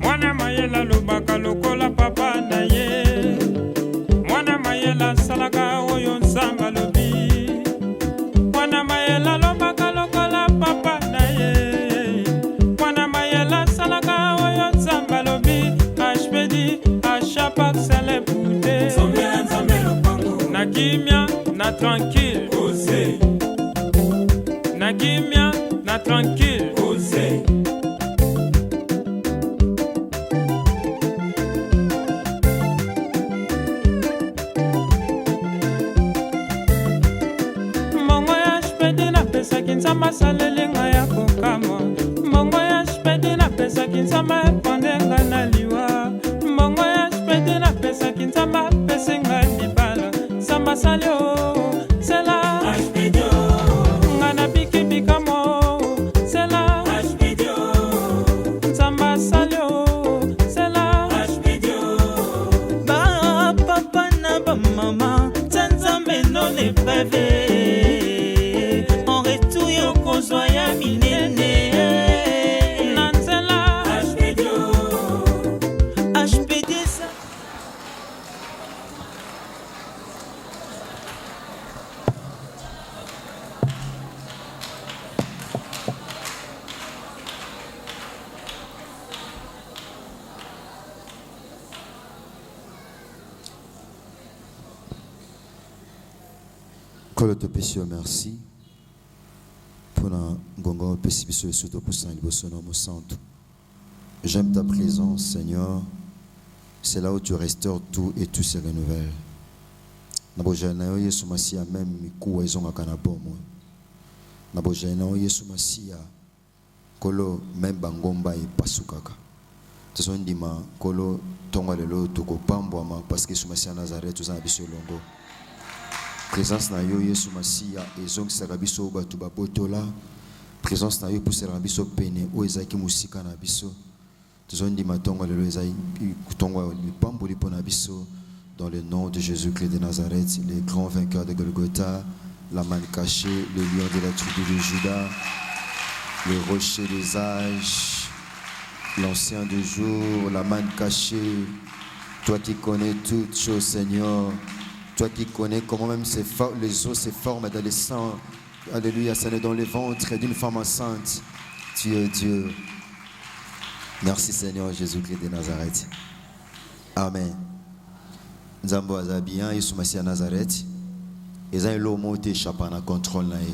Mwana mayela lobaka lokola papa na ye. Mwana mayela salaka oyo nzamba lobi. Mwana mayela lobaka lokola papa na ye. Mwana mayela salaka oyo nzamba lobi. HPD achapak sele pute. Na kimia na tranquille. Na kimia na tranquille. Nzamba salelenga ya kokama mbongo ya spedi na pesa kinzamba epondenga na liwa mbongo ya spedi na pesa kinzamba pesenga libala samba salio sela nga na biki bikamo sela nzamba salio sela ba papa na ba mama nzambe no le pave. Kolo te pesio merci pour na gongo pesi biso esuto pour sa liboso na mo santo. J'aime ta présence, Seigneur. C'est là où tu restaures tout et tout se renouvelle. Na bojana yo Yesu Masia même miku ezonga kana bomo. Na bojana yo Yesu Masia kolo même bangomba e pasukaka. Tso ndima kolo tonga lelo toko pambwa parce que Yesu Masia Nazareth tout ça biso longo. Présence na yo Yesu Masia ezong sakabiso batu babotola. Présence na yo pour se rabiso pene o ezaki musika na biso. Tozondi matongo lelo ezai tongo lipamboli pona biso dans le nom de Jésus-Christ de Nazareth, le grand vainqueur de Golgotha, la manne cachée, le lion de la tribu de Juda, le rocher des âges, l'ancien de jour, la manne cachée, toi qui connais toutes choses, Seigneur. Toi qui connais comment même les os se forment dans les sangs. Alléluia, ça est dans le ventre d'une femme enceinte. Tu es Dieu. Merci Seigneur Jésus-Christ de Nazareth. Amen. Nzambo azabian Yesu Masia Nazareth. Eza elo mote échappa na contrôle na ye.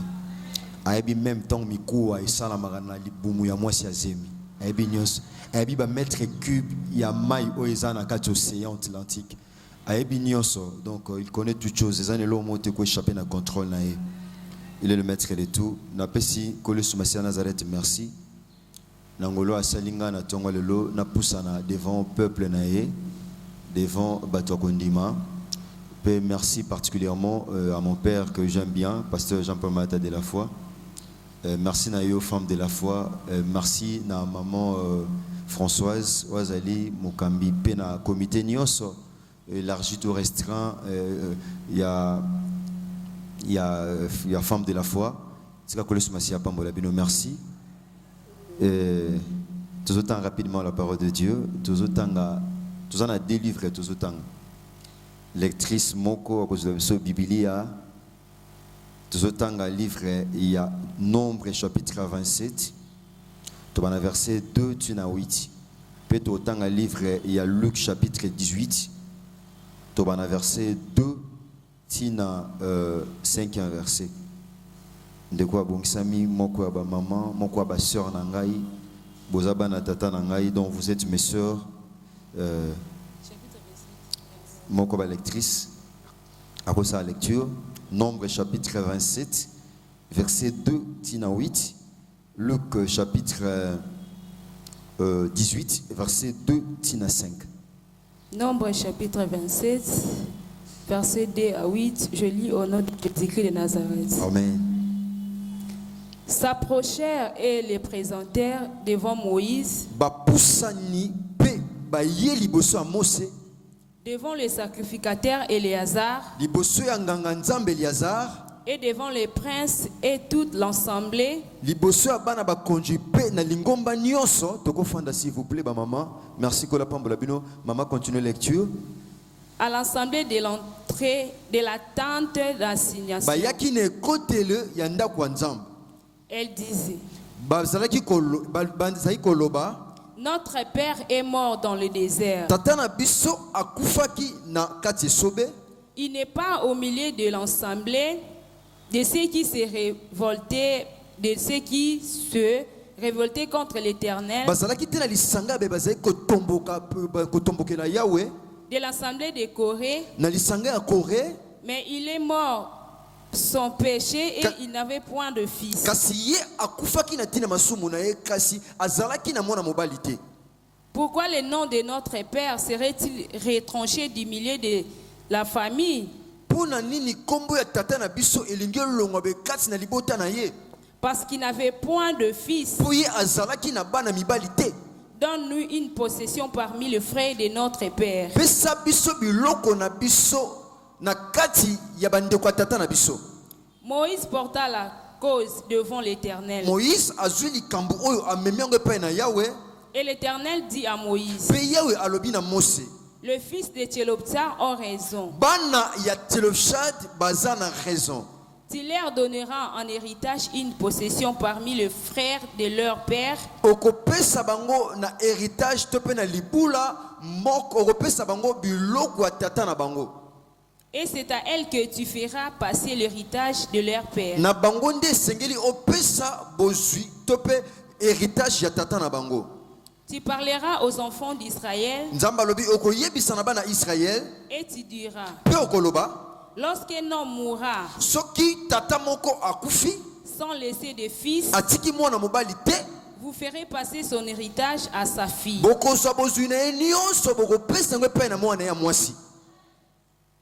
Ayebi même temps mikuwa esala magana libumu ya mwasi azemi. Ayebi nyos. Ayebi ba mètre cube ya mai o eza na kati océan Atlantique. Donc il connaît toutes choses. Contrôle. Il est le maître de tout. Napesi kole Masia Nazareth merci. Nangolo asalinga na tonga lelo na pusana devant peuple nae, devant bato kondima. Merci particulièrement à mon père que j'aime bien, pasteur Jean-Paul Mata de la foi. Merci na yo femme de la foi. Merci na maman Françoise Wazali Mukambi pena comité nyoso. Élargi tout restreint, il y a femme de la foi. C'est quoi que Masia Pambola Bino merci. Tout autant rapidement la parole de Dieu, tout autant a délivré, tout autant lectrice moko à cause de ce Biblia, tout autant a livré il y a Nombre chapitre 27, tout en verset 2 tu n'as 8. Peut autant a livré il y a Luc chapitre 18. Tobana verset 2 tina 5 verset. De quoi bongsami moko ba maman, moko ba sœur na ngai, bozaba na tata na ngai dont vous êtes mes sœurs. Moko ba lectrice. Après sa lecture, Nombre chapitre 27 verset 2 tina 8, Luc chapitre 18 verset 2 tina 5. Nombre chapitre 27, verset 2 à 8, je lis au nom de Jésus-Christ de Nazareth. Amen. S'approchèrent et les présentèrent devant Moïse, devant le sacrificateur Éléazar, et devant les princes et toute l'assemblée, liboso ya bana bakonzi pe na lingomba nyonso tokofanda s'il vous plaît ba maman. Merci kola pambola bino. Maman continue lecture. à l'assemblée de l'entrée de la tente d'assignation. Bayaki ne kotele ya ndako ya Nzambe. Elle disait, Bazalaki koloba notre père est mort dans le désert. tata na biso akufaki na kati sobe. Il n'est pas au milieu de l'assemblée de ceux qui se révoltaient, contre l'Éternel, Bazalaki te na lisanga be bazali kotombokela Yahweh de l'assemblée de Corée, na lisanga ya Corée. mais il est mort son péché et il n'avait point de fils. Kasi ye akufaki na tina masumu na ye kasi azalaki na mwana mobali te. Pourquoi le nom de notre père serait-il retranché du milieu de la famille? Pona nini kombo ya tata na biso elingi olongwa be kati na libota na ye? Parce qu'il n'avait point de fils. Po ye azalaki na bana mibali te. Donne-nous une possession parmi les frères de notre père. Pesa biso biloko na biso na kati ya bandeko ya tata na biso. Moïse porta la cause devant l'Éternel. Moïse azwi likambo oyo amemi yango epai na Yahweh. Et l'Éternel dit à Moïse, Pe Yahweh alobi na Mose, le fils de Tchelopsa a raison. bana ya Tselofshad baza na raison. Tu leur donneras en héritage une possession parmi les frères de leur père. Okopesa bango na héritage to pe na libula moko okopesa bango biloko ya tata na bango. Et c'est à elle que tu feras passer l'héritage de leur père. Na bango nde sengeli opesa bozwi to pe héritage ya tata na bango. Tu parleras aux enfants d'Israël Nzamba lobi okoyebisa na bana Israël et tu diras, pe okoloba lorsqu'un homme mourra soki tata moko akufi sans laisser de fils, atiki mwana mobali te vous ferez passer son héritage à sa fille. bokozwa bozwi na ye nyonso bokopesa yango epai na mwana ya mwasi.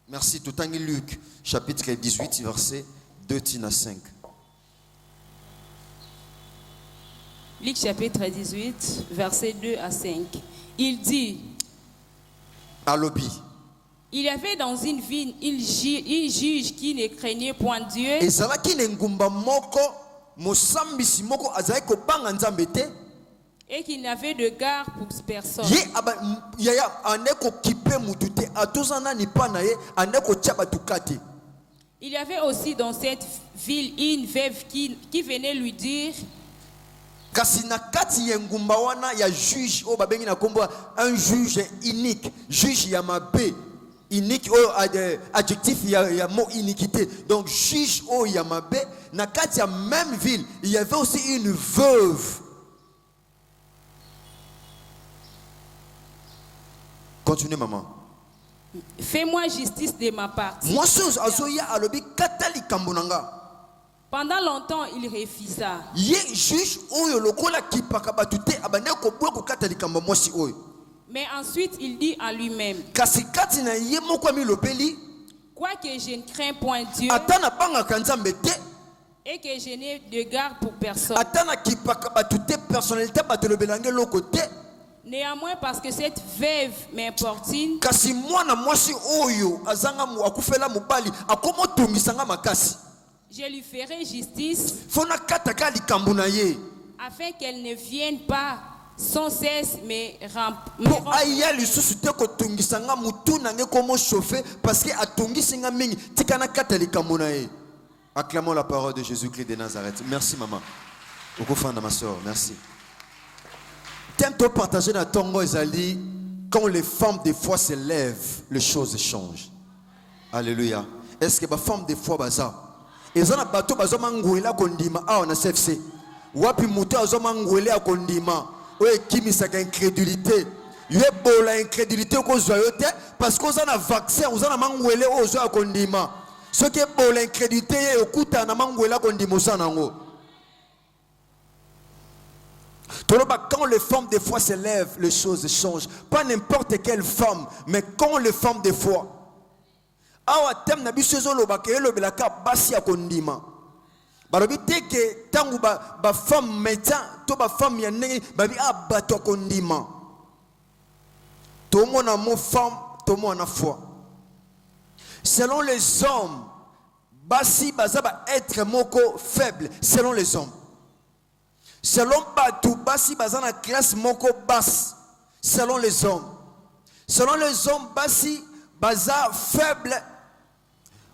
Merci. Totangi Luc chapitre 18 verset 2 tina 5. Luc chapitre 18 verset 2 à 5. Il dit, Alobi. il y avait dans une ville un juge qui ne craignait point Dieu Ezalaki ne ngumba moko mosambisi moko azali ko banga Nzambe te. et qui n'avait de garde pour personne. Ye aba yaya aneko kipe mutu te atozana ni pa na ye aneko tchaba tukate. Il y avait aussi dans cette ville une veuve qui venait lui dire, Kasi na kati ya ngumba wana ya juge o babengi na kombo un juge unique, juge ya mabe. Unique o adjectif ya mot iniquité. Donc juge o ya mabe na kati ya même ville, il y avait aussi une veuve. Continuez maman. fais-moi justice de ma partie. Moi chose azoya alobi katali kambonanga. Pendant longtemps, il refusa. Ye juge oyo lokola kipaka batute abane ko bwa ko katali kamba mwasi oyo. Mais ensuite, il dit à lui-même, Kasi kati na ye moko mi lopeli quoique je ne crains point Dieu atana banga kanzambe te et que je n'ai de garde pour personne. atana kipaka batute personnalité batolobelange loko te. Néanmoins, parce que cette veuve m'importune, Kasi mwana mwasi oyo azanga mu akufela mobali akomo tungisanga makasi. je lui ferai justice Fona kataka likambo na ye. afin qu'elle ne vienne pas sans cesse me Po aya lisusu te ko tungisanga mutu na nge komo chauffer parce que atungisinga mingi tikana kata likambo na ye. Acclamons la parole de Jésus-Christ de Nazareth. Merci maman. Okofanda ma soeur, merci. T'aimes toi partager dans Tongo Ezali, quand les femmes des fois se lèvent, les choses changent. Alléluia. Est-ce que ma femme des fois baza? Ils ont un bateau bazoma ngwela kondima ah on a CFC. Wapi muto azoma ngwela kondima. Oye kimi sa incrédulité. Yebo la incrédulité ko zoyote parce qu'on a un vaccin, on a mangwele o zo kondima. Ce qui est pour l'incrédulité okuta na mangwela kondima sanango. Quand les femmes des fois se lèvent, les choses changent. Pas n'importe quelle femme, mais quand les femmes des fois. Awa tem na biso zoloba ke elobelaka basi ya kondima. Balobi te ke tangu ba femme médecin to ba femme ya ndenge babi abato kondima. To mona mo femme, to mona foi. Selon les hommes, basi bazaba être moko faible selon les hommes. Selon Batou, basi bazana classe moko basse selon les hommes. Selon les hommes, basi baza faible,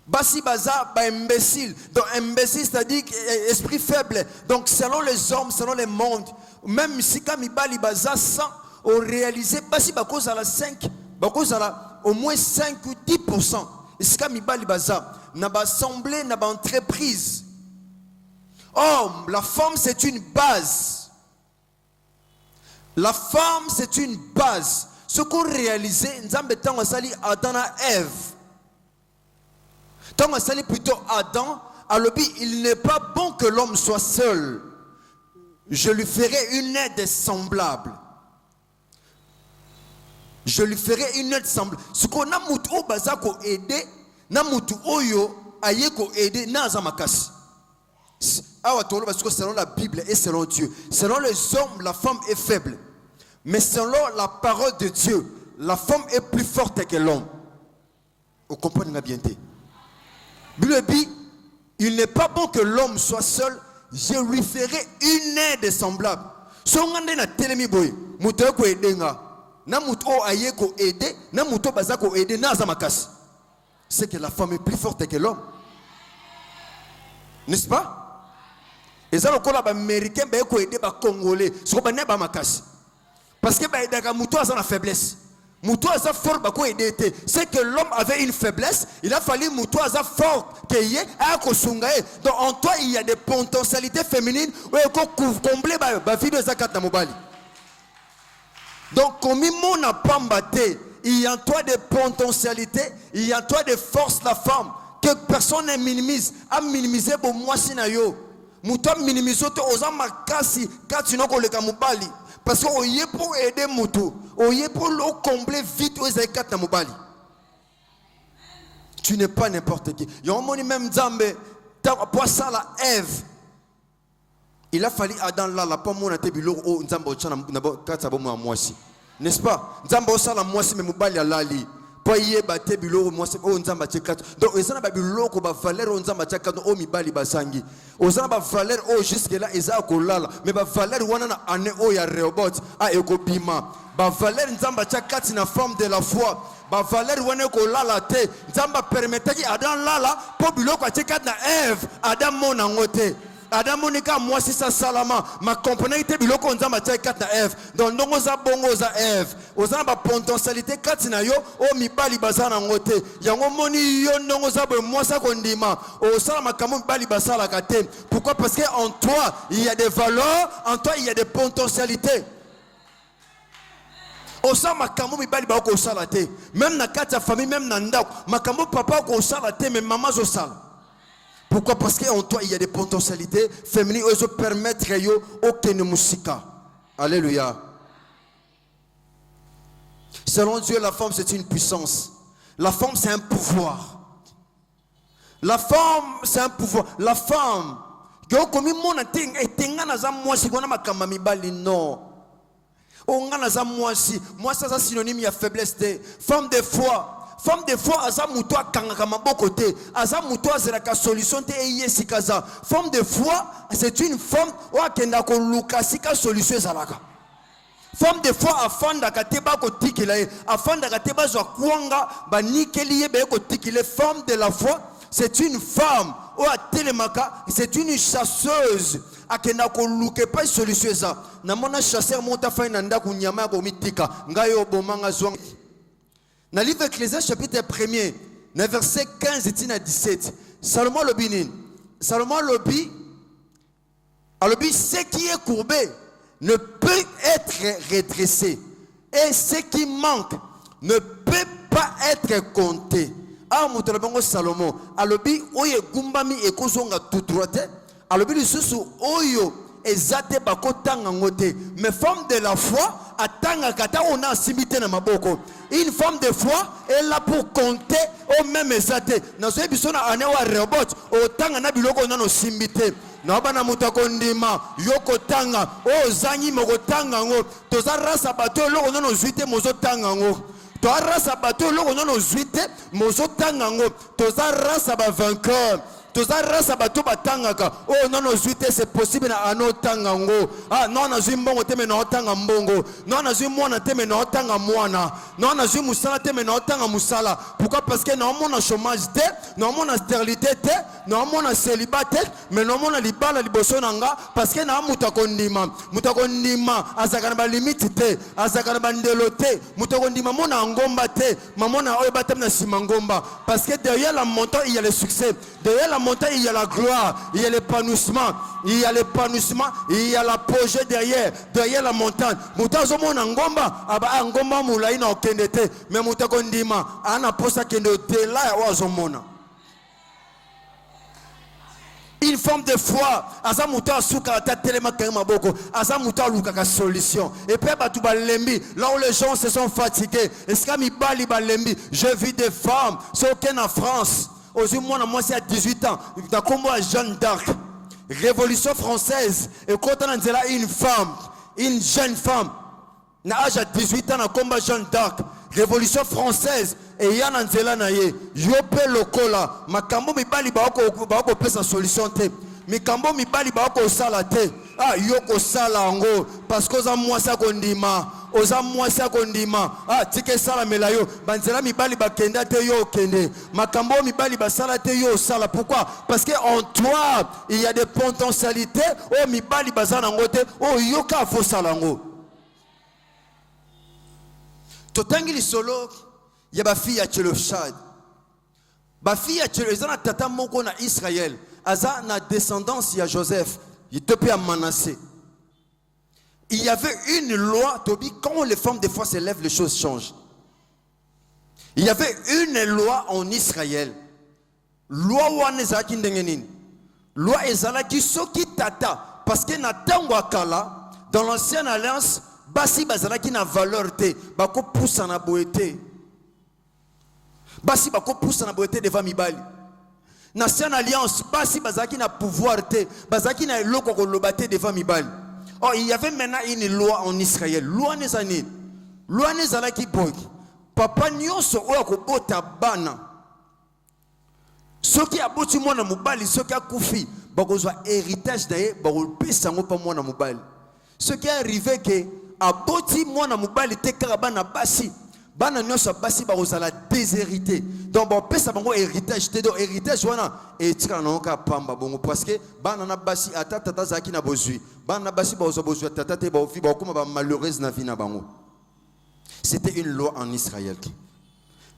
basi baza ba imbécile. Donc imbécile c'est-à-dire esprit faible. Donc selon les hommes, selon les mondes, même si kami bali baza 100 au réalisé basi bakoza la 5, bakoza la au moins 5 ou 10%. Et si kami bali baza na ba assemblée, na ba entreprise. Oh, la femme c'est une base. La femme c'est une base. Ce qu'on réalisait, Nzambe tango sali Adam et Ève. Tango sali plutôt Adam, alors il n'est pas bon que l'homme soit seul. Je lui ferai une aide semblable. Je lui ferai une aide semblable. Ce qu'on a moutou au bazako aider, na moutou oyo ayeko aider na zamakasi. Parce que selon la Bible et selon Dieu, selon les hommes, la femme est faible. Mais selon la parole de Dieu, la femme est plus forte que l'homme. Vous comprenez bien? Il n'est pas bon que l'homme soit seul. Je lui ferai une aide semblable. Si on a na telemi boy, muto ko edenga, na muto ayeko aider, na muto bazako aider na zamakas. C'est que la femme est plus forte que l'homme. N'est-ce pas? Et ça, le américain va aider les Congolais. Ce n'est pas ma casse. Parce que Moutou a une faiblesse. Moutou a fort. C'est que l'homme avait une faiblesse. Il a fallu Moutou a fort. Donc en toi, il y a des potentialités féminines. Il faut combler la vie de Zakat Namobali. Donc, comme il n'a pas battu, il y a en toi des potentialités. Il y a en toi des forces, la femme. Que personne ne minimise. A minimiser pour moi, sinayo. Moutou minimise aux amakasi katinoko le kamubali parce que oye pour aider Moutou, oye pour le combler vite aux écarts na mubali. Tu n'es pas n'importe qui. Yomoni même Nzambe pour ça la Ève. Il a fallu Adam là la pomme na tebilo o Nzambe ochana na kata bomo a mwasi. N'est-ce pas? Nzambe osala mwasi me mubali alali. Poye bate biloko mwasi o Nzamba tshekatu. Donc ezana ba biloko ba valeur o Nzamba tshekatu o mibali basangi. Ozana ba valeur o jusque là eza kolala mais ba valeur wana na ane o ya Rehoboth a ekobima. Ba valeur Nzamba tshekatu na forme de la foi. Ba valeur wana kolala te. Nzamba permetaki Adam lala po biloko tshekatu na Ève Adam mona ngote. Adam monika moi si ça salama ma comprenez biloko Nzamba tshekatu na Ève. Donc ndongo za bongo za Ève. Ozana ba potentialité kati na yo o mibali bazana ngote yango moni yo ndongo za bo mwasa kondima osala makambo mibali basala kate. Pourquoi? Parce que en toi il y a des valeurs, en toi il y a des potentialités. Osala makambo mibali ba ko sala te, même na kati ya famille, même na ndako makambo papa ko sala te mais maman zo sala. Pourquoi? Parce que en toi il y a des potentialités féminines et se permettre yo aucune musika. Alléluia. Selon Dieu, la femme c'est une puissance. La femme c'est un pouvoir. La femme c'est un pouvoir. La femme, non. Moi ça synonyme de faiblesse. Femme de foi. Femme de foi, aza muto akanga mabokote, aza muto azeraka solution te eyesi kaza. Femme de foi, c'est une femme o akenda ko lukasika solution zalaka. Femme de foi afanda kateba ko tikile, afanda kateba zo kwanga ba nikeli yebe ko tikile. Femme de la foi, c'est une femme o atelemaka, c'est une chasseuse akenda ko luke pas solution za. Na mona chasseur monta fa nanda ku nyama ko mitika, ngayo bomanga zo. Dans le livre Ecclésiaste chapitre 1er, verset 15 et 17, Salomon Lobinin, Salomon Lobi, ce qui est courbé ne peut être redressé et ce qui manque ne peut pas être compté. Ah, mon Salomon, alobi oye gumbami e kozonga tout droite, alobi lisusu oyo ezate bakotanga ngote, mais femme de la foi atanga kata ona simité na maboko. Une femme de foi est là pour compter au même ezate. Na so ebisona anewa Rehoboth otanga na biloko na no simité. Na bana mutako ndima yoko tanga o zanyi moko tanga ngo toza rasa bato loko no zuite mozo tanga ngo. To rasa bato loko no zuite mozo tanga ngo toza rasa ba vainqueur. toza rasa bato batangaka oh non ozuite c'est possible na ano tangango ah non na zimbongo te me na otanga mbongo non na zimwana te me na otanga mwana non na zimusala te me na otanga musala. Pourquoi? Parce que na mona chômage te na mona stérilité te na mona célibat te mais na mona libala liboso nanga parce que na mutakondima azaka na ba limite te azaka na ba ndelo te mutakondima mona ngomba te mamona oyo batam na simangomba parce que derrière la montagne il y a le succès, derrière la montagne il y a la gloire, il y a l'épanouissement, il y a l'épanouissement, il y a l'apogée derrière la montagne. Mutazo mona ngomba aba ngomba mulai na okende te mais mutakondima ana posa kende te la wazo mona. Une forme de foi, azamuta suka ta telema kema boko, azamuta lukaka solution. Et puis batu balembi, là où les gens se sont fatigués, eskami bali balembi, je vis des femmes, c'est aucun en France. Aujourd'hui moi c'est à 18 ans, dans combo à Jeanne d'Arc. Révolution française, et quand on a une femme, une jeune femme, na âge à 18 ans na combat Jeanne d'Arc. Révolution française et yana nzela na ye yope lokola makambo mibali bako pesa solution te mikambo mibali bako sala te ah yoko sala ngo parce que oza mwasi akondima ah tike sala melayo banzela mibali bakenda te yo kende makambo mibali basala te yo sala. Pourquoi? Parce que en toi il y a des potentialités oh mibali bazana ngo te oh yoka fo sala ngo. Totangi li solo ya ba fille ya Tchelofchad. Ba fille ya Tchelofchad na tata moko na Israël. Aza na descendance ya Joseph. Il te peut Manassé. Il y avait une loi, Tobi, quand les femmes des fois se lèvent, les choses changent. Il y avait une loi en Israël. Loi wana ezalaki ndenge nini? Loi ezalaki soki tata parce que na tango akala dans l'ancienne alliance basi bazalaki na valeur te bako poussa na boete basi bako poussa na boete devant mibali na ancienne alliance basi bazalaki na pouvoir te bazalaki na eloko koloba te devant mibali. Oh il y avait maintenant une loi en Israël. Loi nezani loi nezalaki boy papa nyonso oyo kobota bana soki aboti mwana mobali soki akufi bakozwa héritage daye bakopesa ngo pa mwana mobali. Ce qui est arrivé que aboti mwana mobali te kaka bana basi bana nyonso basi bakozala déshérité donc bapesa bango héritage te donc héritage wana etika na oka pamba bongo parce que bana na basi ata tata zaki na bozwi bana na basi bakozwa bozwi tata te baofi bakoma ba malheureuse na vie na bango. C'était une loi en Israël.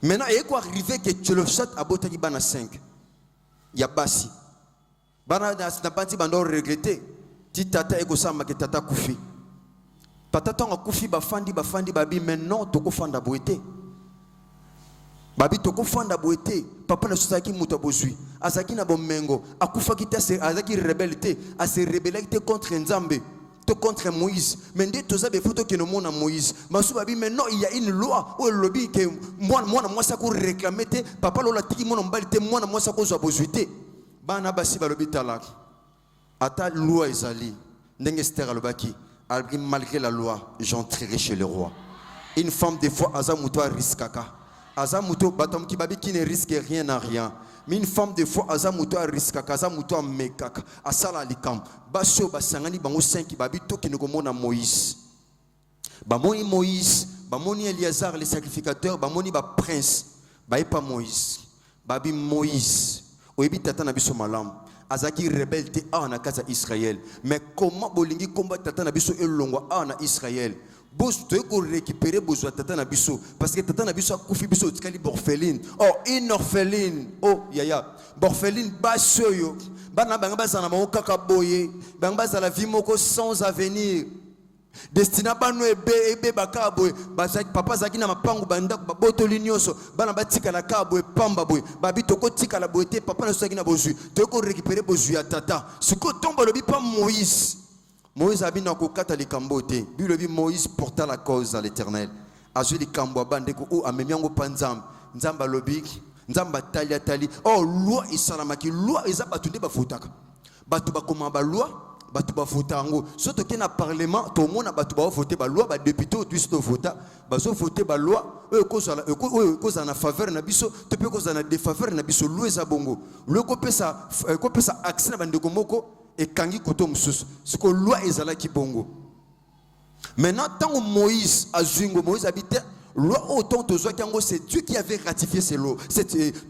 Maintenant il est arrivé que Tchelofchad abotaki bana 5 ya basi bana na bandi bando regretter ti tata ekosamba ke tata kufi tata tonga kufi bafandi babi maintenant toko fanda boete babi toko fanda boete papa na sosaki muto bozui azaki na bomengo akufa ki te azaki rebelle a se rebeller contre Nzambe to contre Moïse mais ndé toza be photo que no mona Moïse masu babi maintenant il y a une loi où le lobby que moi ça ko réclamer te papa lola tiki mona mbali te moi ça ko zo bozui te bana basi balobi talak ata loi ezali ndenge Esther alobaki malgré la loi j'entrerai chez le roi. Une femme des fois azamuto risquaka azamuto batom ki babi qui ne risque rien à rien mais une femme des fois azamuto risquaka azamuto mekaka asala likam baso basangani bango 5 babi to ki ne komona Moïse bamoni Moïse bamoni Eliazar les sacrificateurs bamoni ba prince ba Moïse babi Moïse oyebi tata na biso malamu azaki rebelle te na kasa Israël mais comment bolingi combattre tata na biso elongwa na Israël bos te ko récupérer besoin tata na biso parce que tata na biso akufi biso tikali orpheline une orpheline yaya orpheline basoyo bana banga bazana mo kaka boye banga bazala vie moko sans avenir destina bano ebe bakaboy bazaki papa zaki na mapangu banda babotoli nyoso bana batika la kaboy pamba boy babi toko tika la boyete papa na saki na bozui toko récupérer bozui ya tata siko tomba lobi pa Moïse abi na kokata likambo te bi lobi Moïse porta la cause à l'Éternel azui likambo bande ko amemiango panzam nzamba lobi nzamba tali loi isalamaki loi ezaba tunde bafutaka batu bakoma ba loi batu ba vota ngo soto ke na parlement to mona batu ba voter ba loi ba député o twist to vota bazo voter ba loi ko za na faveur na biso to pe ko za na défaveur na biso loi za bongo loi ko pesa accès na bandeko moko et kangi koto mususu siko loi ezala ki bongo. Maintenant tant Moïse azwingo Moïse habitait loi autant tozo kango c'est Dieu qui avait ratifié ces lois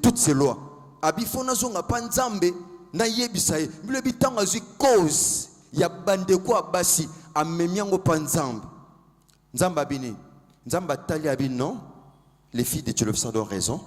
toutes ces lois abifona zonga panzambe na yebisa ye bile bitanga zwi cause ya bandeko abasi amemiango panzambe nzamba bini nzamba tali abi non les filles de Tchelofsa ont raison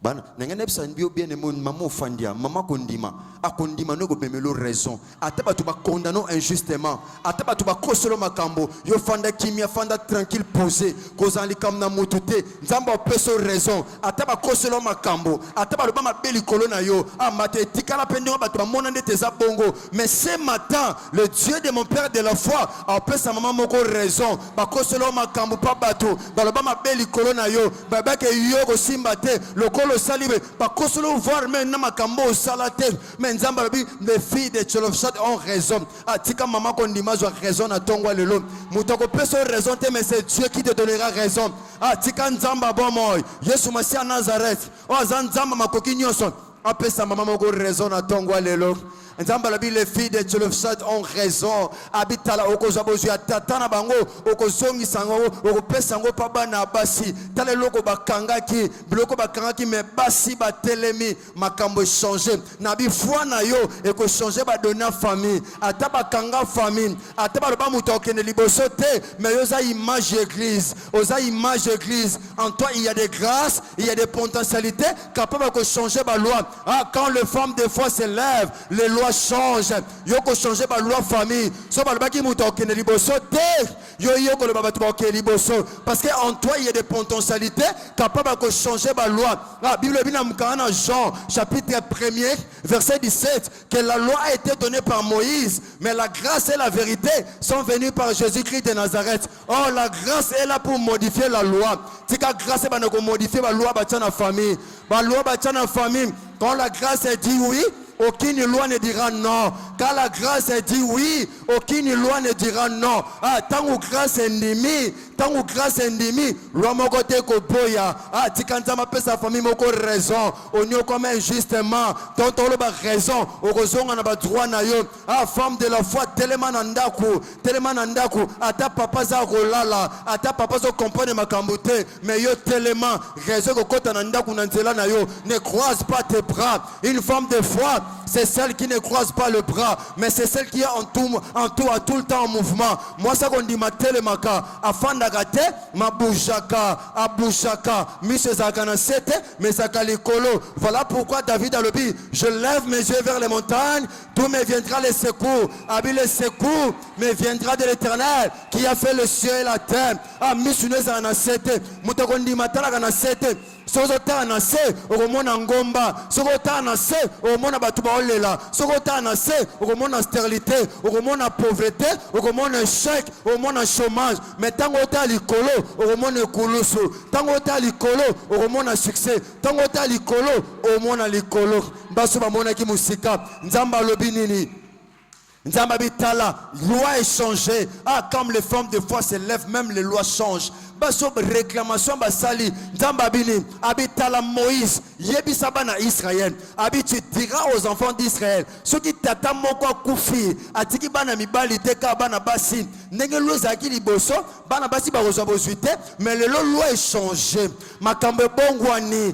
bana nangana bisa nbio bien mon maman fandia maman kondima akondima no go memelo raison ataba tu ba condamner injustement ataba tu ba kosolo makambo yo fanda kimia fanda tranquille posé kozali kam na mutute nzamba peso raison ataba kosolo makambo ataba lo ba mabeli kolona yo amate tikala pendingo ba tu ba mona ndete za bongo mais ce matin le Dieu de mon père de la foi a pesa maman moko raison ba kosolo makambo pa bato ba lo ba mabeli kolona yo ba ba ke yo ko simbate le le salibe pas qu'on voir même na makambo salate mais nzamba bi les filles de Tchelofshat ont raison atika maman kondima zo raison na tongwa lelo mutako peso raison te mais c'est Dieu qui te donnera raison atika nzamba bomoy Yesu Masia Nazareth o nzamba makoki nyonso apesa maman moko raison na tongwa lelo. Les filles de Tchelofshat ont raison. Habitala okozabozu ya tatana bango okozongi sango okopesango paba na basi. Tale loko bakangaki biloko bakangaki me basi ba telemi makambo changer. Nabi foi na yo eko changer ba donner famille. Ata bakanga famille. Ata ba ba mutokene liboso te mais yoza image église. Oza image église. En toi il y a des grâces, il y a des potentialités capables de changer ba loi. Quand les femmes des fois se lèvent, les lois change yoko changer ba loi famille so ba baki muto okene liboso te yo yoko le ba tu ba okene liboso parce que en toi il y a des potentialités capables de changer ba loi. Bible bina mukana Jean chapitre 1er verset 17 que la loi a été donnée par Moïse mais la grâce et la vérité sont venues par Jésus-Christ de Nazareth. Oh la grâce est là pour modifier la loi. Tika grâce ba ko modifier ba loi ba tana famille ba loi ba tana famille quand la grâce est dit oui aucune loi ne dira non. Quand la grâce dit oui, aucune loi ne dira non. Tant que grâce est endémie, loi mon côté koboya. Tikanta ma sa famille moko raison. On y comme injustement. Tant on a raison. Okozonga na ba droit na yo. Femme de la foi tellement nandaku. Ata papa za rolala. Ata papa zo comprendre makambo te. Mais yo tellement raison ko kota nandaku na nzela na yo. Ne croise pas tes bras. Une femme de foi, c'est celle qui ne croise pas le bras, mais c'est celle qui est en tout le temps en mouvement. Moi, ça qu'on dit ma télémaka, afanda gate, ma boujaka, abouchaka, mise zakana sete, mais zakali kolo. Voilà pourquoi David a le dit, je lève mes yeux vers les montagnes, d'où me viendra les secours. Abi les secours me viendra de l'Éternel, qui a fait le ciel et la terre. Misune zakana sete, mutakondi matala zakana sete. Sokota na se okomona ngomba sokota na se okomona batu baolela sokota na se okomona stérilité okomona pauvreté okomona échec okomona chômage mais tango ota likolo okomona ekulusu tango ota likolo okomona succès tango ota likolo okomona likolo baso bamonaki musika nzamba lobi nini nzamba bitala loi est changée comme les femmes de foi se lèvent même les lois changent. Baso réclamation basali nzamba bini abitala Moïse yebisa bana Israël abi tu diras aux enfants d'Israël ceux qui tata moko kufi atiki bana mibali te ka bana basi ndenge loza ki liboso bana basi ba kozwa bozuite mais le loi est changé makambe bongwani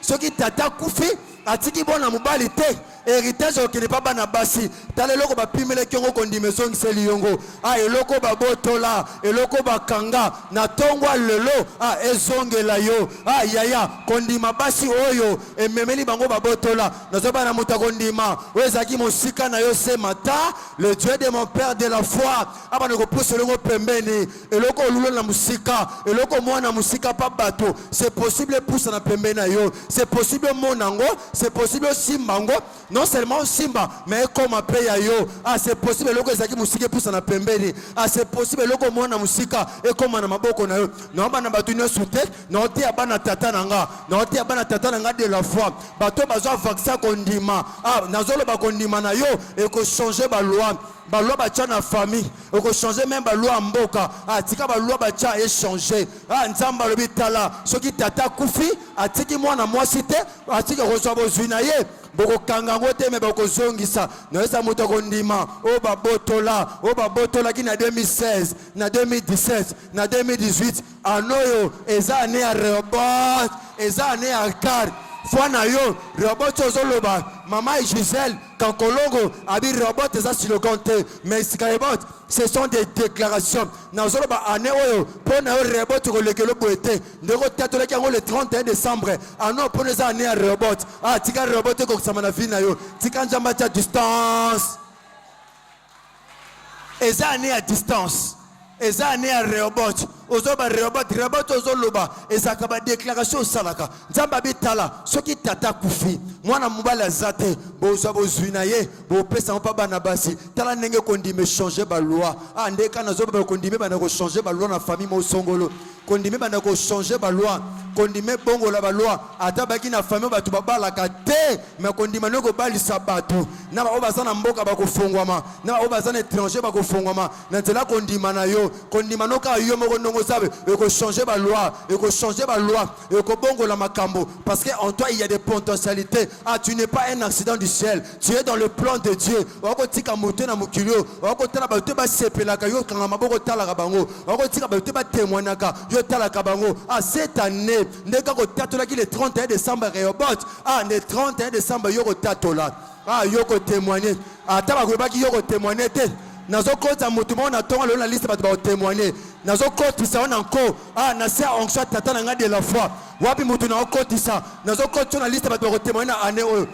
ceux qui tata kufi atiki bona mobali te héritage okene pa bana basi tala eloko bapimele kiongo kondime songiseli yongo eloko babotola eloko bakanga na tongwa lelo ezongela yo yaya kondima basi oyo ememeli bango babotola nazo bana muta kondima wezaki mosika na yo ce matin le Dieu de mon père de la foi abana ko pousse longo pembeni eloko olulo na musika eloko mwana musika pa bato c'est possible pousse na pembeni na yo c'est possible monango c'est possible simbango no non seulement simba mais comme après yo ah c'est possible loko ezaki musika pusa na pembeni ah c'est possible loko mwana musika et comme na maboko na yo na bana batu nyonso te na oti abana tata nanga na oti abana tata nanga de la foi bato bazwa vaccin kondima ah nazolo ba kondima na yo et ko changer ba loi batia na famille oko changer même ba loi mboka atika ba loi batia échanger nzamba lobi tala soki tata kufi atiki mwana mwasi te atiki kozwa bozwi na ye boko kanga ngote me boko zongisa na esa moto kondima o babotola ki na 2016 na 2017 na 2018 anoyo eza ane ya Rehoboth eza ane ya Kar Fwana yo, Rehoboth ozoloba, Maman et Gisèle, quand Kolongo a dit Rehoboth eza sur le compte, mais Rehoboth, ce sont des déclarations. Nazoloba ane oyo, pour na Rehoboth kolekelo boete, ndeko tatole kango le 31 décembre, ano pour les années à Rehoboth, tika Rehoboth ko samana fina yo, tika njamba ta distance. Eza ane à distance. Eza ane à Rehoboth. Ozoba Rehoboth ozoloba ezaka ba déclaration salaka nzamba bitala soki tata kufi mwana mobala zate bozo bozwina ye bo pesa mpa bana basi tala ndenge kondime changer ba loi ndeka nazoba kondime bana ko changer ba loi na famille mo songolo kondime bana ko changer ba loi kondime bongo la ba loi ata baki na famille batu babala ka te mais kondime noko balisa batu na ba obazana mboka ba ko fongwama na ba obazana étranger ba ko fongwama na tela kondima na yo kondima noka yo moko ndongo sabe et que changer ma loi et que changer ma loi et que bongo la makambo parce que en toi il y a des potentialités tu n'es pas un accident du ciel tu es dans le plan de Dieu oko tika moto na mukilio oko tala ba te ba sepelaka yo kanga maboko tala ka bango oko tika ba te ba témoignaka yo tala ka bango cette année ndeka ko tatola ki le 31 décembre Rehoboth le 31 décembre yo ko tatola yo ko témoigner ata ba ko ba ki yo ko témoigner te nazo kota mutu mona tonga lo na liste ba ba témoigner nazo kotisa on encore na se onction tata na ngade la foi wapi mutu na kotisa nazo kotisa na liste ba ba témoigner ane oyo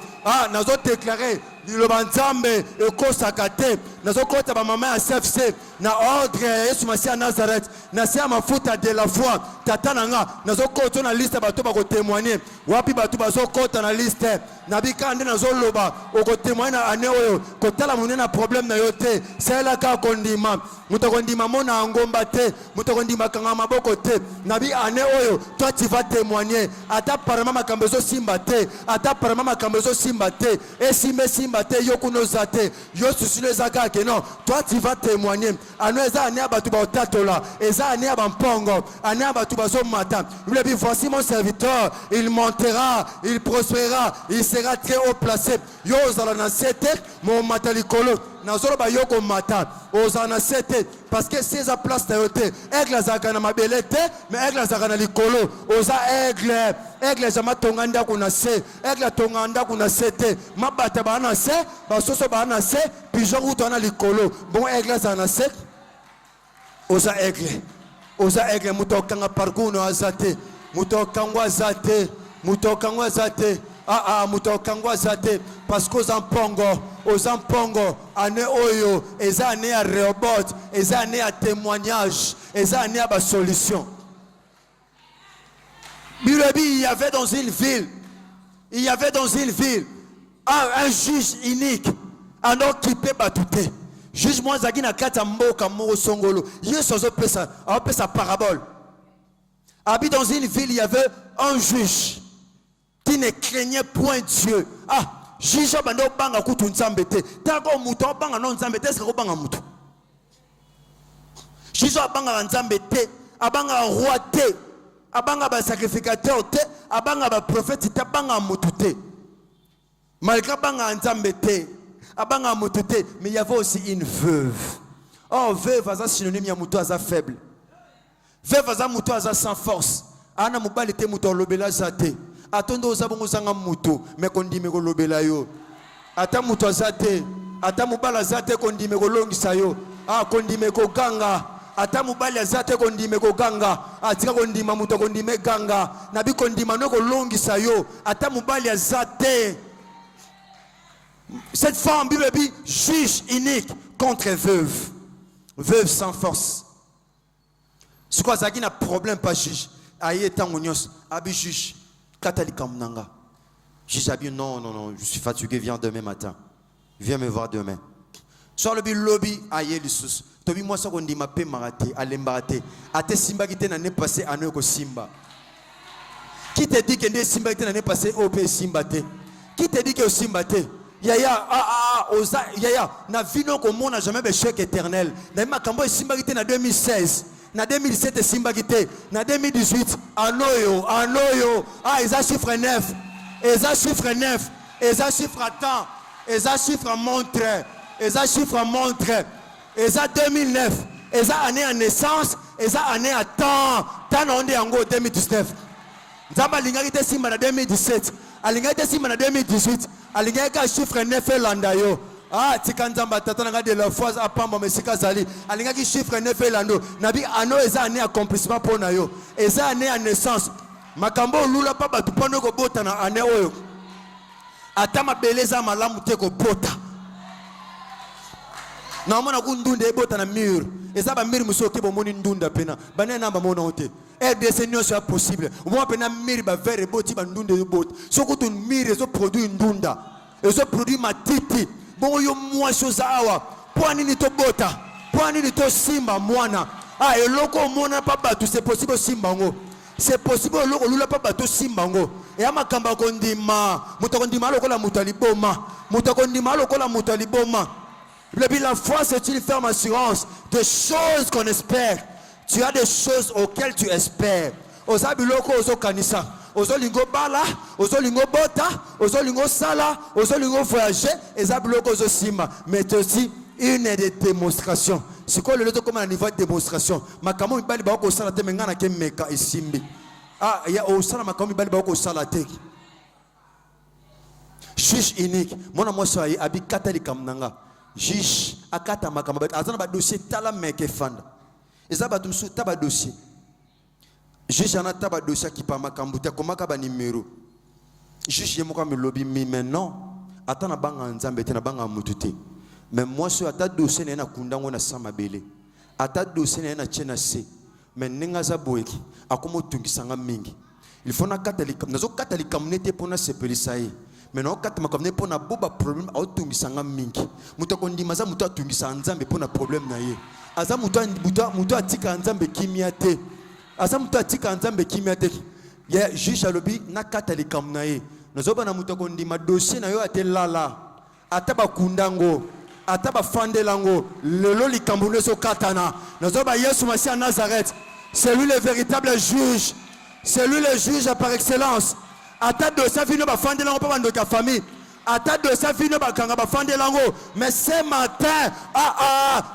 nazo déclarer le banzambe ekosaka te nazo kota ba mama ya CFC na ordre Yesu Masia Nazareth na se mafuta de la foi tata nanga nazo kota na liste ba to ba ko témoigner wapi ba to ba zo kota na liste na bikande nazo loba oko témoigner ane oyo kotala munena problème na yote c'est la ka kondima muto kondima mona ngomba te muto kondima kanga maboko te nabi ane oyo toi tu vas témoigner ata parama makambo zo simba te ata parama makambo zo simba te esimbe simba te yokuno zate yo susule zaka ke non toi tu vas témoigner ano eza ane abatu ba otatola eza ane abampongo ane abatu ba zo mata lui dit voici mon serviteur il montera il prospérera il sera très haut placé yo zala na sete mon matalikolo nazolo ba yoko mata ozana sete parce que ces place ta yote aigle zaka na mabelete mais aigle zaka na likolo oza aigle jama tonganda kuna se aigle tonganda kuna sete mabata bana se basoso bana se pigeon utana likolo bon aigle zana se oza aigle mutokanga parkuno azate mutokangwa zate mutokangwa zate mutokangwa zate parce que aux ampongo ane oyo eza ane ya Rehoboth eza ane ya témoignage eza ane ya ba solution. Bilobi il y avait dans une ville un juge unique un occupé batute juge moi zaki na kata mboka mo songolo yeso zo pesa parabole. Habite dans une ville il y avait un juge qui ne craignait point Dieu. Juge bando banga kutu nzambe te. Tako muto banga non nzambe te, siko banga muto. Juge banga nzambe te, abanga roi te, abanga ba sacrificateur te, abanga ba prophète te, banga muto te. Malgré banga nzambe te, abanga muto te, mais il y avait aussi une veuve. Veuve aza synonyme ya muto aza faible. Veuve aza muto aza sans force. Ana mobali te muto lobela zate. Atondo zabongo sanga mutu me kondime ko lobela yo ata mutu azate ata mubala zate kondime ko longisa yo kondime ko ganga ata mubali azate kondime ko ganga atika kondima mutu kondime ganga na bi kondima no ko longisa yo ata mubali azate. Cette femme Bible dit juge unique contre veuve sans force. Ce quoi ça qui n'a problème pas juge aye tango nyos abi juge katali kamnanga Juge a dit non, je suis fatigué, viens demain matin. Viens me voir demain. Soit le lobby, aïe, le sous. Tobi moi, ça qu'on dit, ma paix maraté, alembarate. Ate Simba qui n'est passé à nous Simba. Qui te dit que les Simba qui n'est passé au pays Simba? Qui te dit que Simba? Yaya, Yaya, na vino comme on n'a jamais de chèque éternel. Na ma kambo Simba qui en 2016, na 2017 Simba qui na 2018, anoyo, ils a chiffre 9, ils a chiffre 9, ils a chiffre à temps, ils a chiffre montre, ils a chiffre montre, ils a 2009, ils a année à naissance, ils a année à temps, tant on est en 2019. Zamba lingaki Simba na 2017, alingaki Simba na 2018. Alingaka chiffre 9 landayo. Tikanzamba tatana de la fois à Pamba Mesika Zali. Alingaki chiffre 9 lando. Nabi ano eza année accomplissement pour nayo. Eza année à naissance. Makambo lula pa batu pano ko bota na année oyo. Atama beleza malamu te ko bota. Na mona kundunde bota na mur. Eza ba mur musoki bo moni ndunda pena. Bana namba mona ote. RDC non c'est possible. Moi pena miri ba verre boti ba ndunde bot. Soko tu miri so produit ndunda. Eso produit matiti. Bon yo moi chose awa. Poani ni to bota. Poani ni to simba mwana. Eloko mona pa batu c'est possible simba ngo. C'est possible loko lula pa batu simba ngo. E ama kamba kondima. Mutakondima lokola mutaliboma. Mutakondima lokola mutaliboma. La foi c'est une ferme assurance de choses qu'on espère. Tu as des choses auxquelles tu espères. Ozabiloko ozo kanisa, ozo lingo bala, ozo lingo bota, ozo lingo sala, ozo lingo voyager, ozabiloko ozo sima. Mais aussi une des démonstrations. C'est quoi le loto comme un niveau de démonstration? Makamo ibali ba ko sala te mengana ke meka isimbi. Ya o sala makamo ibali ba ko sala te. Juge unique. Mona mo so ayi abi katali kamnanga. Juge akata makamo ba azana ba dossier tala meke fanda. Ezaba tumsu taba dossier. Juge ana taba dossier qui pa makambuta komaka ba numéro. Juge yemoka me lobby mais non. Atana banga nzambe tena banga mutute. Mais moi sur ata dossier na kundango na sama bele. Ata dossier na chena se. Mais ninga za boeki akomo tungisanga mingi. Il faut na katali nazo katali kamnete pona sepelisaye. Mais non kata makamne pona boba problème au tungisanga mingi. Mutakondi maza muta tungisa nzambe pona problème na ye. Aza mutu atika nzambe kimia te. Aza mutu atika nzambe kimia te. Ya juge alobi na katali kamnaye. Nozoba na mutu kondima dossier na yo ate lala. Ataba kundango, ataba fandelango, lelo likambune so katana. Nozoba Yesu Masi à Nazareth. C'est lui le véritable juge. C'est lui le juge par excellence. Ata dossier vino ba fandelango pa bando ka famille. Ata de sa vie ne bakanga ba fande lango mais ce matin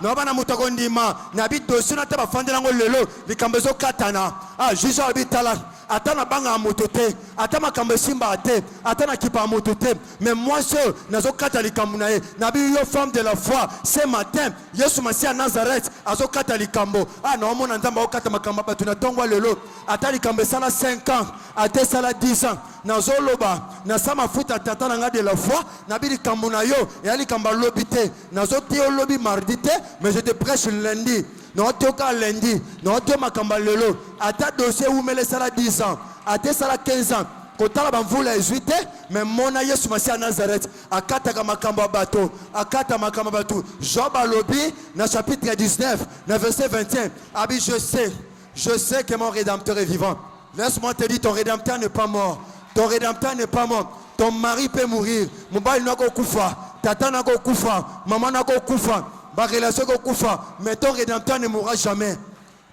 no bana mutakondima na bi dossier na ta ba fande lango lelo likambezo katana juge abitala ata na banga motote ata makambe simba te ata na kipa motote mais moi seul nazo kata likambu na ye na bi yo femme de la foi ce matin Yesu Masi à Nazareth azo kata likambo no mona nzamba okata makamba batu na tongwa lelo ata likambe sala 5 ans ata sala 10 ans nazo loba na sama futa tata na de la foi na bi likambu na yo ya likamba lobité nazo te lobi mardi te mais je te prêche lundi. Non, toka lundi, non, to makamba lelo. Ata dossier ou mele sala 10 ans, ata sala 15 ans. Kotala bamvula 18, mais mona Yesu Masi à Nazareth. Akata makamba bato, akata makamba bato. Job alobi, na chapitre 19, na verset 21. Abi, je sais que mon rédempteur est vivant. Laisse-moi te dire, ton rédempteur n'est pas mort. Ton rédempteur n'est pas mort. Ton mari peut mourir. Mobile n'a pas kufa. Tata n'a pas kufa. Maman n'a pas kufa. Mais ton rédempteur ne mourra jamais.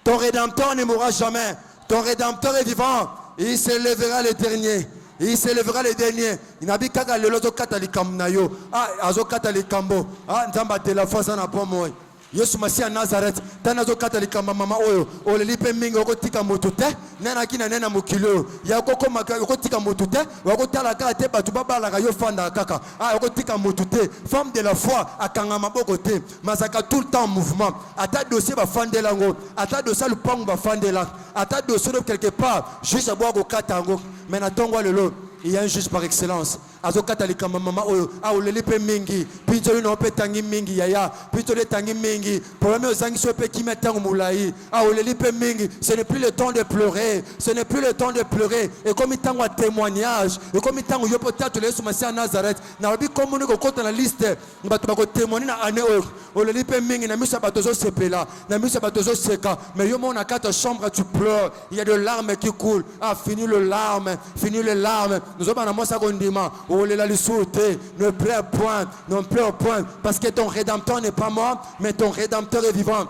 Ton rédempteur ne mourra jamais. Ton rédempteur est vivant. Il se lèvera le dernier. Il se lèvera le dernier. Il n'a pas qu'à le loto katalikam nayo. Azo katalikambo. Nzamba de la foi ça n'a pas moi. Yesu Masi à Nazareth. Tanazo katalikamba mama oyo. Oleli pe mingi okotika motute. Nena kina nena mokilo. Ya koko maka okotika motute. Wakotala kate batu baba la yo fanda kaka. Okotika motute. Femme de la foi akanga maboko te. Masaka tout le temps en mouvement. Ata dossier ba fandelango. Ata dossier le pang ba fandela. Ata dossier quelque part juste à boire au katango. Mais natongwa lelo. Il y a un juge par excellence. azokata likambo mama oyo aoleli pe mingi pinzo lino pe tangi mingi yaya pinzo le tangi mingi problème ozangi so pe kimia tango mulai aoleli pe mingi. Ce n'est plus le temps de pleurer, ce n'est plus le temps de pleurer. Et comme il tango témoignage et comme il tango yo peut-être le Yesu à Nazareth na obi comme nous ko na liste bato ba ko témoigner na année oyo oleli pe mingi na misa bato zo sepela na misa bato zo seka mais yo mon na quatre chambres tu pleures, il y a de larmes qui coulent. Ah, fini le larme, fini les larmes. Nous sommes en mosa gondima. Oh les la ne pleure point, ne pleure point, parce que ton rédempteur n'est pas mort, mais ton rédempteur est vivant.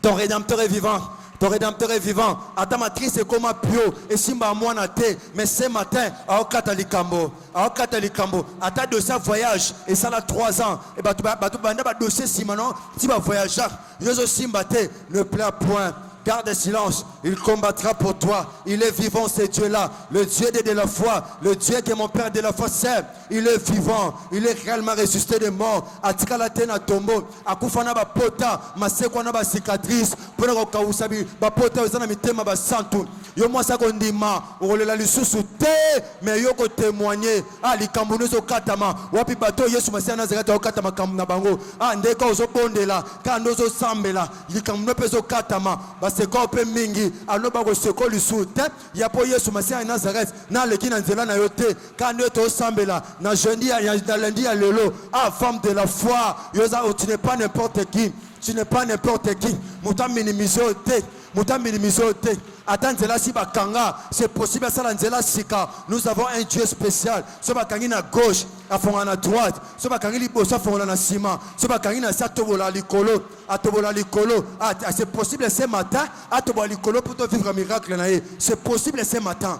Ton rédempteur est vivant. Ton rédempteur est vivant. Ata matrice est comme un pio. Et simba moi na te. Mais ce matin, à Okatalikambo. À Okatalikambo. Ata dossier voyage. Et ça là 3 ans. Et bah tu banda ba dossier si maintenant. Si va voyager. Yoso simba te. Ne pleure point. Garde silence, il combattra pour toi. Il est vivant, ce Dieu-là. Le Dieu de la foi, le Dieu que mon Père de la foi sert. Il est vivant, il est réellement ressuscité des morts. Atikala tena tombo, akufana ba pota, masekwana ba cicatrice, pona ko kausabi, ba pota ozana mitema ba santu. Yo moi ça kondima, olela lisusu te, mais yo ko témoigner. Ah likambo zo katama, wapi bato Yesu Masia Nazareth o katama kamna bango. Ah ndeka ozo bondela, kando zo sambela, likambo pezo katama. C'est quoi pe mingi aloba ko seko lisute ya po Yesu Masia Nazareth na leki na nzela na yote quand to sambela na jeudi ya lundi ya lelo. Ah femme de la foi, yoza tu n'es pas n'importe qui, tu n'es pas n'importe qui. Muta minimisote, muta minimisote. Attends nzela si bakanga, c'est possible ça la nzela sika. Nous avons un Dieu spécial. So bakangi na gauche, afonga na droite. So bakangi liboso afonga na sima. So bakangi na satobola likolo, atobola likolo. Ah c'est possible ce matin, atobola likolo pour te vivre un miracle na ye. C'est possible ce matin.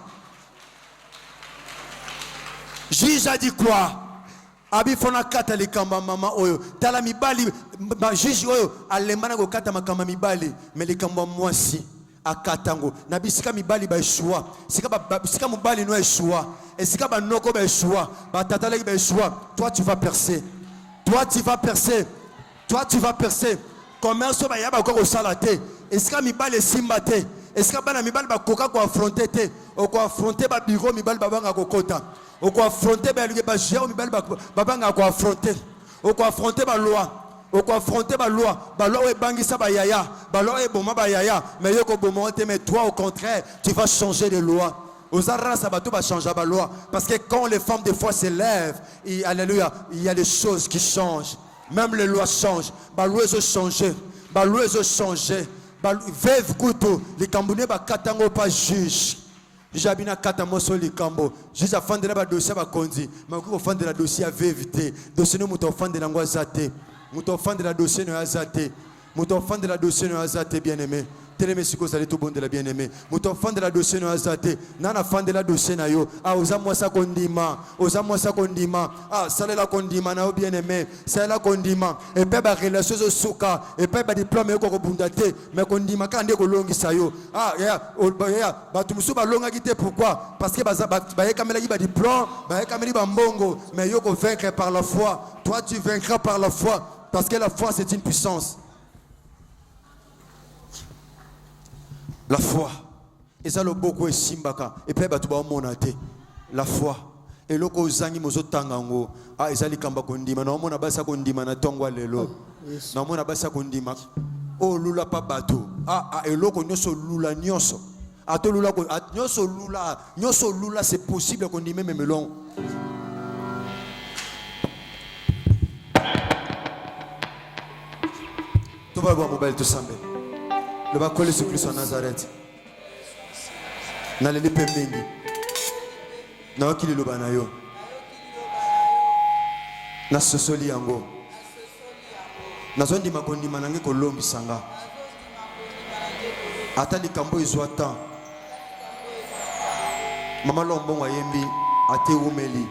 Jésus a dit quoi? Abi fona kata likamba mama oyo. Tala mibali Jésus oyo alemana ko kata makamba mibali, mais likamba mwasi. Akatango na bisika mibali ba Yeshua sika mibali no Yeshua et sika ba noko ba Yeshua ba tatala ba Yeshua. Toi tu vas percer, toi tu vas percer, toi tu vas percer. Commerce ba yaba ko salate et sika mibali simbate et sika bana mibali ba koka ko affronter te o ko affronter ba bureau mibali ba banga ko kota o ko affronter ba luge ba géo mibali ba banga ko affronter o ko affronter ba loi. On peut affronter la loi est bangisa ba yaya, la loi est boma ba yaya, mais yoko bomonte, mais toi au contraire, tu vas changer de loi. Aux arras sabato va changer la loi, parce que quand les femmes de foi s'élèvent, alléluia, il y a des choses qui changent. Même les lois changent. Ba loi ont changé, ba loi ont changé. Veuve couteau, les Camerounais ba katango pas juge. J'habite katamoso likambo juste afin de la dossier ba kondi mais ko fond de la dossier à vérité dossier no muto fond de la ngwazate muto fond de la dossier no azate muto fond de la dossier no azate bien-aimé teleme siko zali tout bon de la bien-aimé muto fond de la dossier no azate nana fond de la dossier na yo ah oza mwasa kondima ah salela kondima na yo bien-aimé salela kondima et pe ba relation zo suka et pe ba diplôme ko bundate mais kondima kande ko longisa yo ah ya batu musu ba longa kité pourquoi parce que ba yekamela ki ba diplôme ba yekameli ba mbongo mais yo ko vaincre par la foi. Toi tu vaincras par la foi parce que la foi c'est une puissance. La foi. Et ça le beaucoup est simbaka. Et puis tu vas monter. La foi. Et loko zangi mozo tangango. Ah ezali kamba kondima. Na mona basa kondima na tongwa lelo. Na mona basa kondima. Oh lula pa bato. Ah et loko nyoso lula nyoso. Ato lula ko nyoso lula c'est possible kondima même melon. Tu vas voir mobile tout semble. Le va coller sur Christ en Nazareth. Na leli pembengi. Na okili lo banayo. Na sosoli yango. Na zondi makondi manange kolombi sanga. Ata likambo izwa temps. Mama lombongo yembi ate umeli.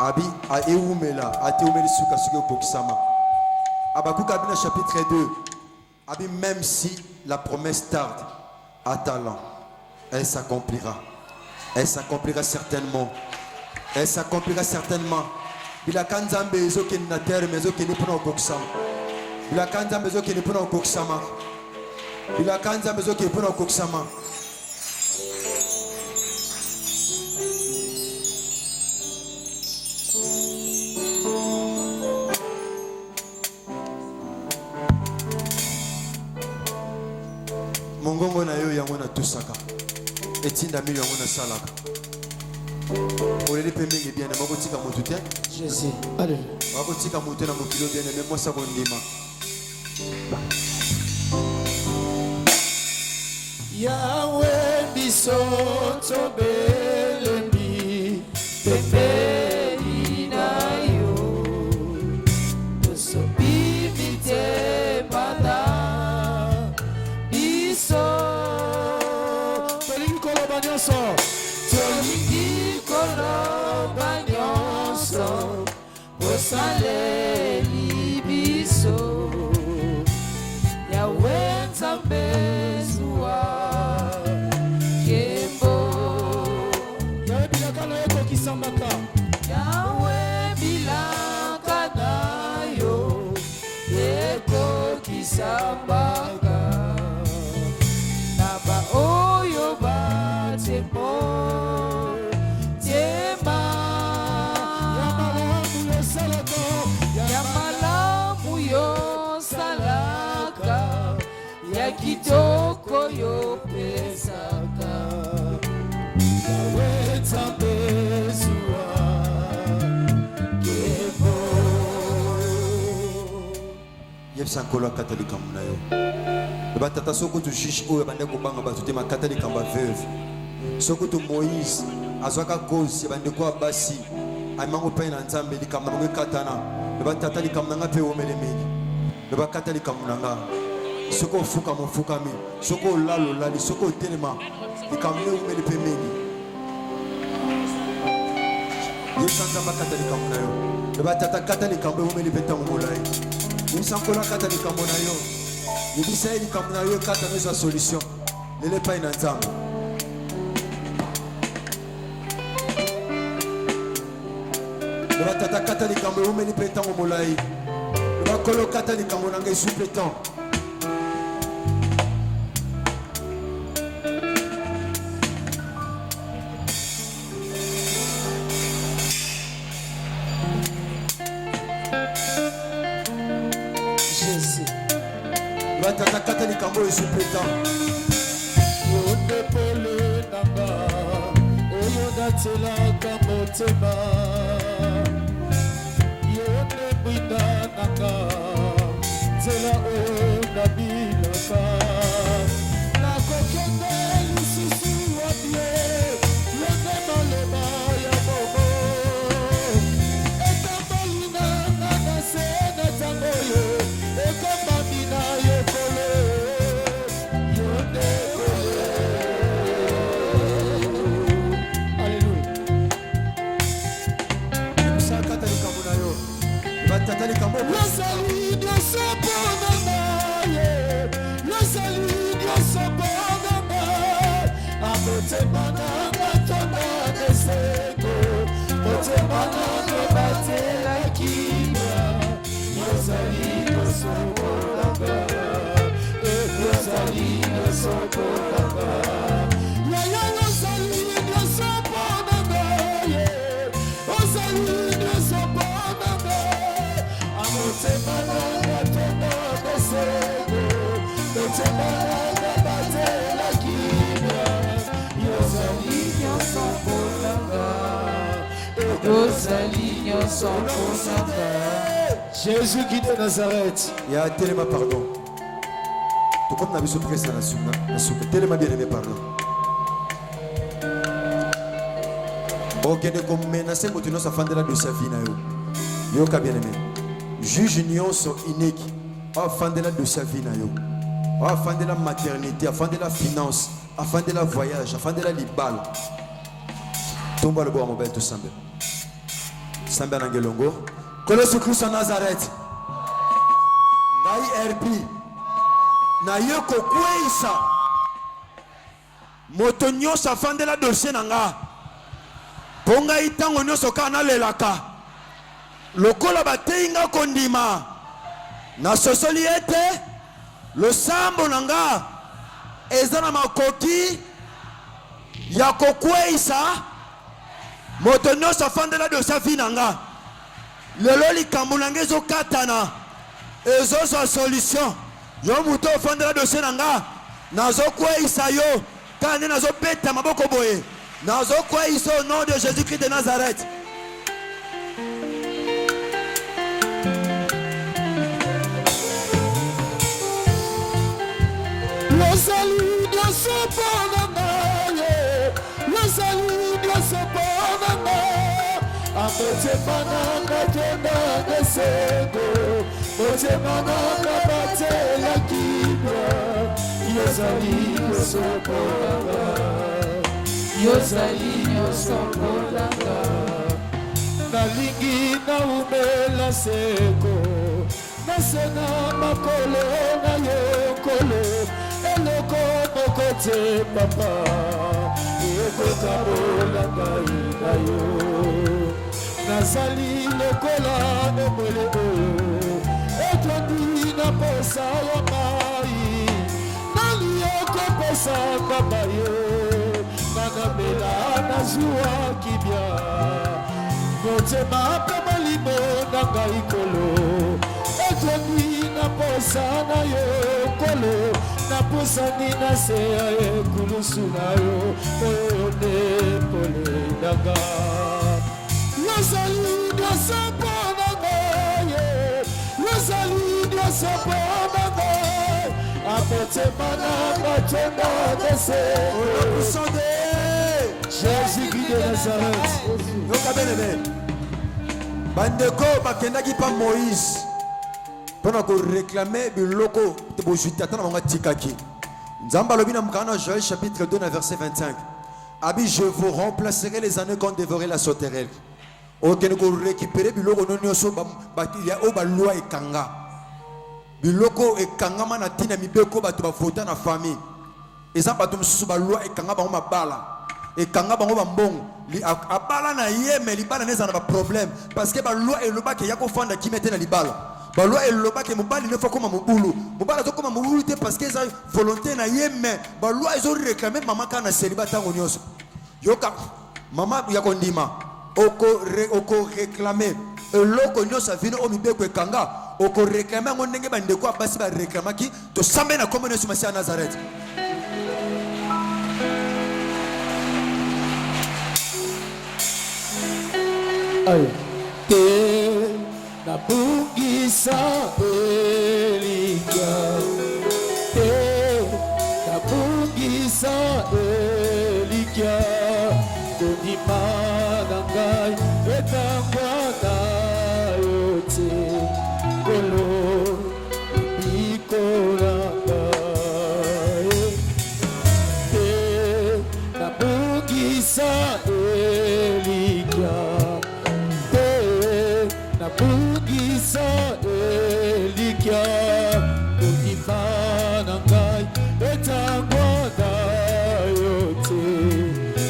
Abi a eumela ate umeli suka suka pokisama. Abakouk Abina chapitre 2. Abi, même si la promesse tarde, attends, elle s'accomplira. Elle s'accomplira certainement. Elle s'accomplira certainement. Il a kanzambe ezo ke na terre mais ezo ke ni pona koksama. Il a kanzambe ezo ke ni pona koksama. Il a kanzambe ezo ke pona koksama. mongongo na yo yango na tusaka etinda mili yango na salaka oleli pe mingi bien makotika motu te Jésus. Alléluia. makotika motu na mokilo bien mais moi ça kondima Yahweh biso tobelembi pembeni na yo tosopi mitema na biso tolingi koloba nyonso osaleli biso Yahweh Nzambe zuwa kembo Yahweh bilaka na yo kokisambaka Yahweh bilaka na yo ekokisambaka na baoyo batemo tema ya malamu yo salaka ya kitoko yo pesaka Yahweh Nzambe zuwa kebo yebisa nkolo akatolika muna yo batata soko tu juge oyo bande kobanga bato te makatolika mba veuve soko tu Moïse azwaka kozi bande kwa basi aimango pe na Nzambe likambo ngo katana batata likambo nga pe omelemeli bakata likambo nga soko fuka mofukami soko lalo lali soko telema likambo omeli pe meli yesanga bakata likambo na yo batata kata likambo omeli pe tango molai Usankola kata likambo na yo. Yebisa likambo na yo kata na solution. Lele pa ina Nzambe. Leba tata kata likambo umeli pe tango molai. Leba kolo kata likambo na ngai supplétant. Tata kata likambo et supplétant. Yonde pele nanga oyo datela kamotema Yonde bwinda nanga tela oyo nabilaka nakokende lisusu wabie lende malema ya bobo ekambali nanga na se na tango yo ekambami na yo Tata likambo Losali nyoso ponanga Losali nyoso ponanga Amotema nanga tonga neseko Motema nanga batela kimia Losali nyoso ponanga Losali nyoso ponanga Yaya losali nyoso ponanga Losali nyoso ponanga Motemalanga tona besego Motemalanga batela kimia Yozali nyoso ponanga Yozali nyoso ponanga Jésus qui de Nazareth. Il y a tellement pardon. Tout comme on a vu ce presse na souka. Tellement bien aimé pardon. Ok, de comme menacer motuno sa fandela de sa vie na yo. Yo ka bien aimé. Juge nyonso ineki afandela de sa vie na yo afandela maternité afandela finance afandela voyage afandela libala tomba le bois mobile to sambe sambe na ngelongo koloso Kristo Nazareth ngai RP na yo kokweisa moto nyonso afandela dossier na nga ponga itango nyonso kana lelaka lokola bateinga kondima na sosoli ete losambo nanga eza na makoki ya kokweisa moto nyonso afandela de sa vie nanga lelo likambo nanga ezokatana ezozwa solution yo moto ofandela dosie nanga nazokweyisa yo kaka nde nazobeta maboko boye nazokweyisa au nom de Jésus-Christ de Nazareth. Lozali nyonso mpona ngai, lozali nyonso mpona ngai, motema nanga tonanga esengo, motema nanga batela kimia, yozali nyonso mpona ngai, yozali nyonso mpona ngai. Nalingi naumela seko, nasena makolo na yo nkolo, eloko moko te papa, ekokabola ngai na yo. Nazali lokola emwele oyo, etondi na posa ya mai, nani okopesaka baye, nanamela nazwa kibia, motema mpe molimo na ngai kolo, etondi na posa na yo kolo, napusani na se ya ekulusu na yo, oyo nde pole nanga. Lozali nyonso mpona ngai, lozali nyonso mpona ngai, apotema nanga tonanga se, Jésus-Christ de Nazareth. yoka benebe bandeko bakendaki pa Moïse mpona koreklame biloko te bozwiti ata na bango atikaki. Nzambe alobi na mokanda na Joël chapitre 2 na verset 25 abi je vous remplacerai les années qu'on dévorait la sauterelle. okende korécupere biloko no nyonso ya oyo balwa ekanga, biloko ekangama na ntina mibeko bato bavota na famille, eza bato mosusu balwa ekanga bango mabala, ekanga bango bambongo abala na ye me libala neza na baproblème parce que balwa elobaki ya kofanda kimia te na libala, balwa elobaki mobali ne faut koma mobulu, mobali azokoma mobulu te parce que eza volonté na ye me balwa ezoréclame mama kaka na seliba ntango nyonso. Yoka mama ya kondima oko réclamer eloko nyonso avino o mibeko ekanga, oko réclamer yango ndenge bandeko abasi baréclamaki tosambe na kombo Yesu Masiya ya Nazareth. Te nabungisa Elika, te nabungisa Elika, kondima na ngai etangwa na yo te, kolo bikola ngai, te nabungisa Elika, nabungisa Elika, kondima na ngai etangwa na yo te,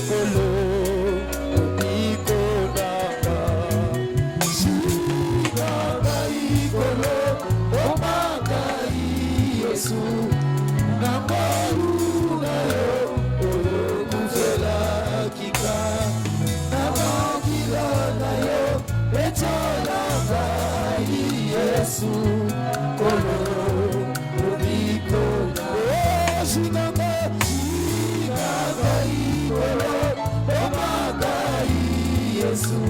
kolo bikola ngai, shina ngai kolo oma ngai Yesu, na maru na yo oyo kufela kika, na magila na yo etola ngai Yesu, kolo obikola. Shina ngai kolo oma ngai Yesu,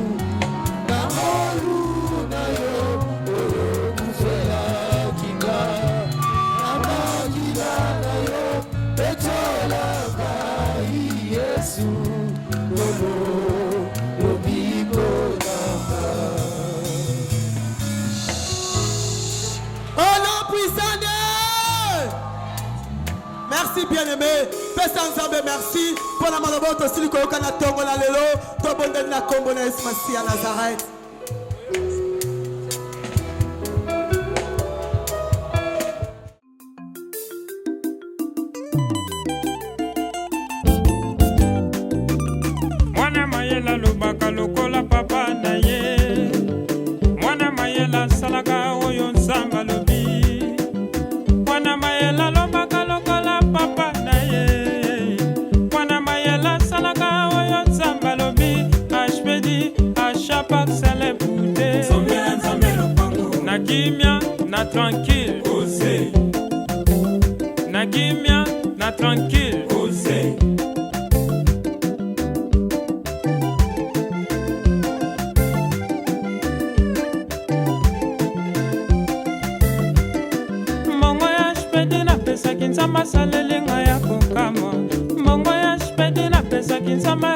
na maru na yo oyo kufela kinga, na magila na yo etola ngai Yesu, kolo obikola. Merci bien-aimé, pesa nzambe merci pour la maloboto sili koyoka na tongo na lelo to bondeli na kombo na Yesu Masiya ya Nazareth. Mwana mayela lobaka lokola papa na ye, mwana mayela salaka oyo nzambe alobi, mwana mayela lobaka lokola papa na ye, mwana mayela salaka oyo nzambe alobi, ashpedi ashapak sele bude, na kimia na tranquille, na kimia na tranquille. Osez. Mbongo ya shpedi napesaki nzambe asalelinga ya kokama. Mbongo ya shpedi napesaki nzambe